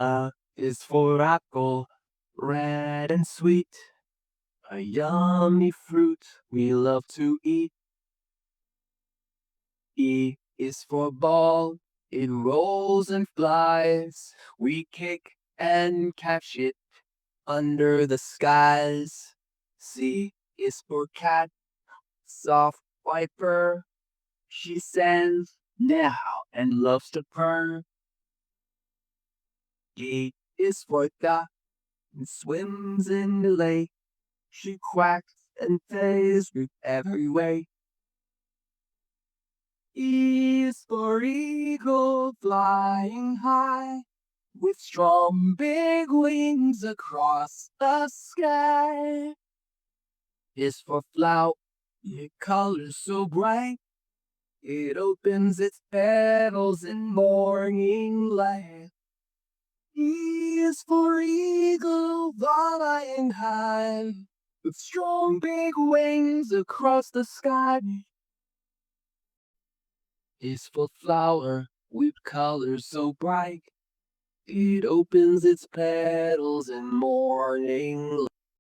Is for apple, red and sweet, a yummy fruit we love to eat. E is for ball, it rolls and flies, we kick and catch it under the skies. C is for cat, soft white fur, she says now and loves to purr. D is for duck, and swims in the lake, she quacks and plays with every way. E is for eagle, flying high, with strong big wings across the sky. Is for flower, it colors so bright, it opens its petals in morning light. E is for eagle, flying high, with strong big wings across the sky. Is for flower, with colors so bright, it opens its petals in morning light.